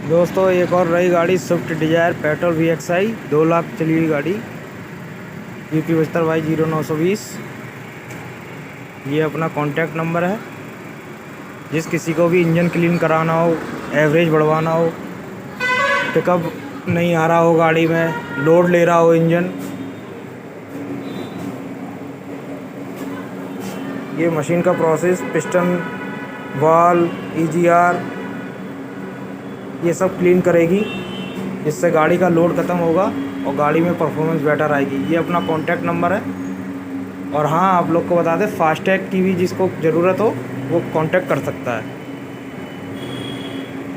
दोस्तों एक और रही गाड़ी Swift Dzire petrol VXI 2 lakh चली हुई गाड़ी UP 72 Y 0920। ये अपना कॉन्टैक्ट नंबर है। जिस किसी को भी इंजन क्लीन कराना हो, एवरेज बढ़वाना हो, पिकअप नहीं आ रहा हो गाड़ी में, लोड ले रहा हो इंजन, ये मशीन का प्रोसेस, पिस्टन, वाल्व, EGR ये सब क्लीन करेगी, जिससे गाड़ी का लोड ख़त्म होगा और गाड़ी में परफॉर्मेंस बेटर आएगी। ये अपना कॉन्टैक्ट नंबर है। और हाँ, आप लोग को बता दें, फास्टैग की भी जिसको ज़रूरत हो वो कॉन्टैक्ट कर सकता है।